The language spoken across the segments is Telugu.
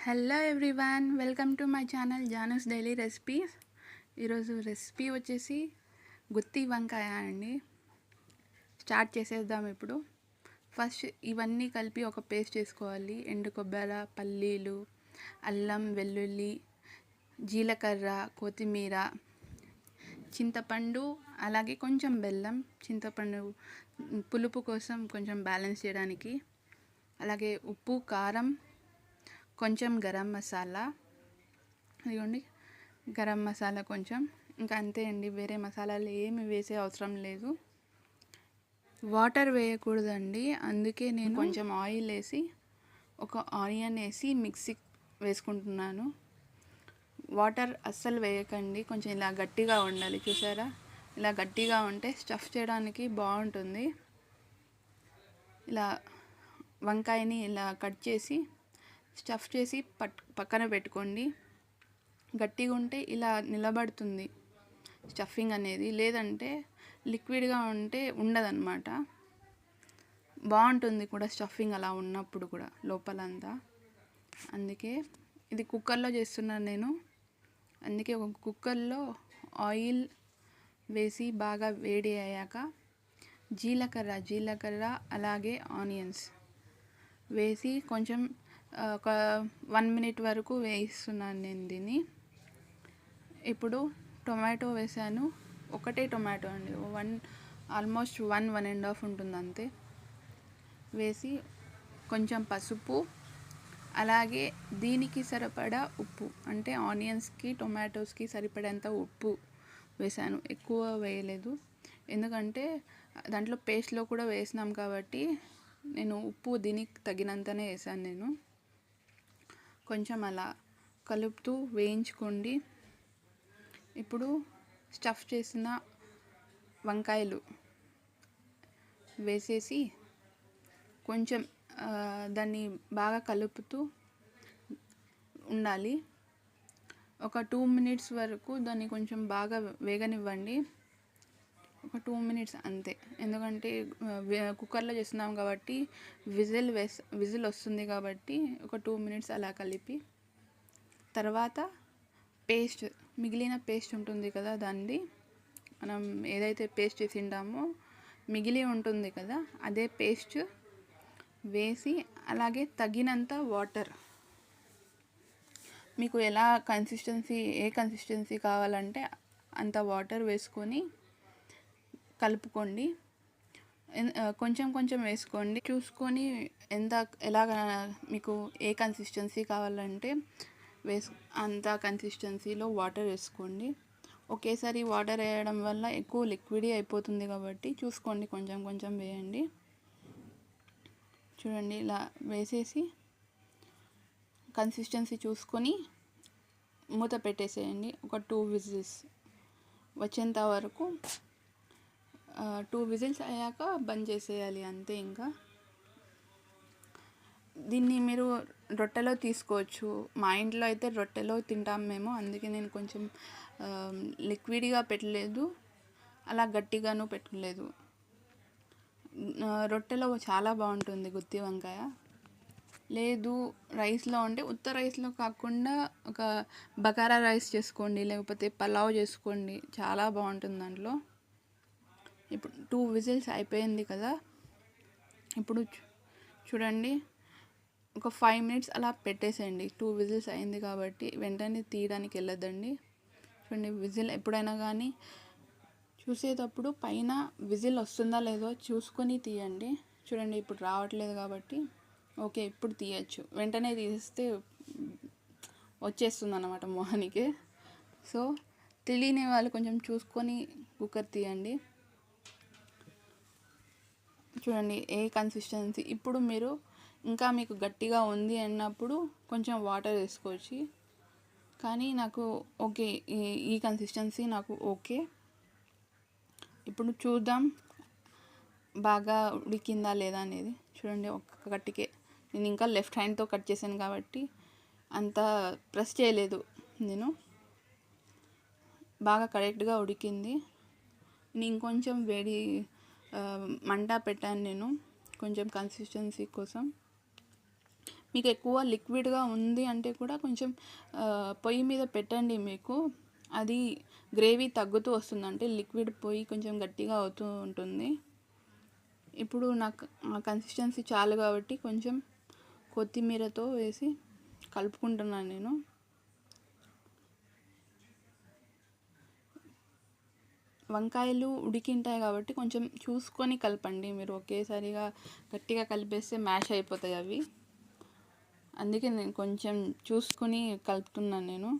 Hello everyone, welcome to my channel Janu's daily recipes. ఈరోజు రెసిపీ వచ్చేసి గుత్తి వంకాయ అండి. స్టార్ట్ చేసేద్దాం. ఇప్పుడు ఫస్ట్ ఇవన్నీ కలిపి ఒక పేస్ట్ చేసుకోవాలి. ఎండు కొబ్బరి, పల్లీలు, అల్లం వెల్లుల్లి, జీలకర్ర, కొత్తిమీర, చింతపండు, అలాగే కొంచెం బెల్లం. చింతపండు పులుపు కోసం కొంచెం బ్యాలెన్స్ చేయడానికి, అలాగే ఉప్పు, కారం, కొంచెం గరం మసాలా. ఇదిగోండి గరం మసాలా కొంచెం, ఇంకా అంతే అండి. వేరే మసాలాలు ఏమి వేసే అవసరం లేదు. వాటర్ వేయకూడదండి, అందుకే నేను కొంచెం ఆయిల్ వేసి ఒక ఆనియన్ వేసి మిక్సీ వేసుకుంటున్నాను. వాటర్ అస్సలు వేయకండి, కొంచెం ఇలా గట్టిగా ఉండాలి. చూసారా, ఇలా గట్టిగా ఉంటే స్టఫ్ చేయడానికి బాగుంటుంది. ఇలా వంకాయని ఇలా కట్ చేసి స్టఫ్ చేసి పక్కన పెట్టుకోండి. గట్టిగా ఉంటే ఇలా నిలబడుతుంది స్టఫింగ్ అనేది, లేదంటే లిక్విడ్గా ఉంటే ఉండదన్నమాట. బాగుంటుంది కూడా స్టఫింగ్ అలా ఉన్నప్పుడు కూడా లోపలంతా. అందుకే ఇది కుక్కర్లో చేస్తున్నాను నేను. అందుకే ఒక కుక్కర్లో ఆయిల్ వేసి బాగా వేడి అయ్యాక జీలకర్ర అలాగే ఆనియన్స్ వేసి కొంచెం ఒక 1 minute వరకు వేయిస్తున్నాను నేను దీన్ని. ఇప్పుడు టొమాటో వేసాను. ఒకటే టొమాటో అండి, ఆల్మోస్ట్ 1.5 ఉంటుంది అంతే. వేసి కొంచెం పసుపు, అలాగే దీనికి సరిపడా ఉప్పు, అంటే ఆనియన్స్కి టొమాటోస్కి సరిపడేంత ఉప్పు వేసాను. ఎక్కువ వేయలేదు, ఎందుకంటే దాంట్లో పేస్ట్లో కూడా వేసినాం కాబట్టి నేను ఉప్పు దీనికి తగినంతనే వేసాను నేను. కొంచెం అలా కలుపుతూ వేయించుకోండి. ఇప్పుడు స్టఫ్ చేసిన వంకాయలు వేసేసి కొంచెం దాన్ని బాగా కలుపుతూ ఉండాలి. ఒక 2 minutes వరకు దాన్ని కొంచెం బాగా వేగనివ్వండి. ఒక 2 minutes అంతే, ఎందుకంటే కుక్కర్లో చేస్తున్నాం కాబట్టి విజిల్ వస్తుంది కాబట్టి ఒక 2 minutes అలా కలిపి, తర్వాత మిగిలిన పేస్ట్ ఉంటుంది కదా, దాన్ని మనం ఏదైతే పేస్ట్ చేసి ఉంటామో మిగిలి ఉంటుంది కదా, అదే పేస్ట్ వేసి, అలాగే తగినంత వాటర్, మీకు ఏ కన్సిస్టెన్సీ కావాలంటే అంత వాటర్ వేసుకొని కలుపుకోండి. కొంచెం కొంచెం వేసుకోండి, చూసుకొని ఎలాగ మీకు ఏ కన్సిస్టెన్సీ కావాలంటే అంత కన్సిస్టెన్సీలో వాటర్ వేసుకోండి. ఒకేసారి వాటర్ వేయడం వల్ల ఎక్కువ లిక్విడ్ అయిపోతుంది కాబట్టి చూసుకోండి, కొంచెం కొంచెం వేయండి. చూడండి, ఇలా వేసేసి కన్సిస్టెన్సీ చూసుకొని మూత పెట్టేసేయండి. ఒక 2 విజిల్స్ వచ్చేంత వరకు, 2 విజిల్స్ అయ్యాక బంద్ చేసేయాలి, అంతే. ఇంకా దీన్ని మీరు రొట్టెలో తీసుకోవచ్చు. మా ఇంట్లో అయితే రొట్టెలో తింటాం మేము, అందుకే నేను కొంచెం లిక్విడ్గా పెట్టలేదు, అలా గట్టిగాను పెట్టలేదు. రొట్టెలో చాలా బాగుంటుంది గుత్తి వంకాయ. లేదు రైస్లో అంటే ఉత్త రైస్లో కాకుండా ఒక బగారా రైస్ చేసుకోండి, లేకపోతే పలావ్ చేసుకోండి, చాలా బాగుంటుంది దాంట్లో. ఇప్పుడు 2 విజిల్స్ అయిపోయింది కదా, ఇప్పుడు చూడండి, ఒక 5 minutes అలా పెట్టేసేయండి. 2 విజిల్స్ అయింది కాబట్టి వెంటనే తీయడానికి వెళ్ళొద్దండి. చూడండి, విజిల్ ఎప్పుడైనా కానీ చూసేటప్పుడు పైన విజిల్ వస్తుందా లేదో చూసుకొని తీయండి. చూడండి, ఇప్పుడు రావట్లేదు కాబట్టి ఓకే, ఇప్పుడు తీయచ్చు. వెంటనే తీస్తే వచ్చేస్తుంది అన్నమాట మొహానికి. సో తెలియని వాళ్ళు కొంచెం చూసుకొని కుక్కర్ తీయండి. చూడండి ఏ కన్సిస్టెన్సీ. ఇప్పుడు మీరు ఇంకా మీకు గట్టిగా ఉంది అన్నప్పుడు కొంచెం వాటర్ వేసుకోవచ్చు, కానీ నాకు ఓకే, ఈ కన్సిస్టెన్సీ నాకు ఓకే. ఇప్పుడు చూద్దాం బాగా ఉడికిందా లేదా అనేది. చూడండి, ఒక్క కట్టికే నేను ఇంకా లెఫ్ట్ హ్యాండ్తో కట్ చేశాను కాబట్టి అంత ప్రెస్ చేయలేదు నేను. బాగా కరెక్ట్గా ఉడికింది. నేను ఇంకొంచెం మంట పెట్టాను నేను, కొంచెం కన్సిస్టెన్సీ కోసం. మీకు ఎక్కువ లిక్విడ్గా ఉంది అంటే కూడా కొంచెం పొయ్యి మీద పెట్టండి, మీకు అది గ్రేవీ తగ్గుతూ వస్తుంది, అంటే లిక్విడ్ పోయి కొంచెం గట్టిగా అవుతూ ఉంటుంది. ఇప్పుడు నాకు కన్సిస్టెన్సీ చాలు కాబట్టి కొంచెం కొత్తిమీరతో వేసి కలుపుకుంటున్నాను నేను. వంకాయలు ఉడికింటాయి కాబట్టి కొంచెం చూసుకొని కలపండి, మీరు ఒకేసారిగా గట్టిగా కలిపేస్తే మ్యాష్ అయిపోతాయి అవి. అందుకే నేను కొంచెం చూసుకొని కలుపుతున్నాను నేను.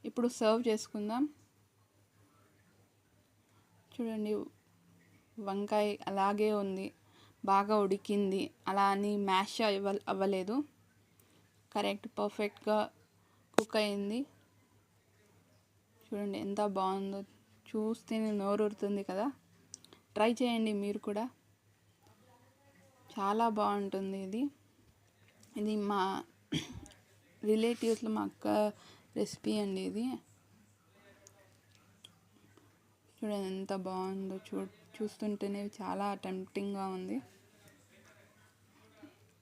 ఇప్పుడు సర్వ్ చేసుకుందాం. చూడండి, వంకాయ అలాగే ఉంది, బాగా ఉడికింది, అలా అని మ్యాష్ అవ్వలేదు, కరెక్ట్ పర్ఫెక్ట్గా కుక్ అయింది. చూడండి ఎంత బాగుందో, చూస్తేనే నోరూరుతుంది కదా. ట్రై చేయండి మీరు కూడా, చాలా బాగుంటుంది ఇది. ఇది మా రిలేటివ్స్లో మా అక్క రెసిపీ అండి ఇది. చూడండి ఎంత బాగుందో, చూస్తుంటేనే చాలా టెంప్టింగ్గా ఉంది.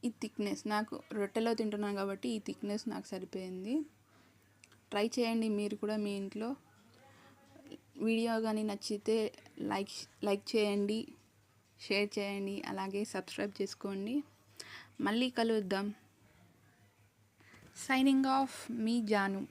ఈ థిక్నెస్ నాకు రొట్టెలో తింటున్నాను కాబట్టి ఈ థిక్నెస్ నాకు సరిపోయింది. ట్రై చేయండి మీరు కూడా మీ ఇంట్లో. వీడియో కానీ నచ్చితే లైక్ చేయండి, షేర్ చేయండి, అలాగే సబ్స్క్రైబ్ చేసుకోండి. మళ్ళీ కలుద్దాం. సైనింగ్ ఆఫ్, మీ జాను.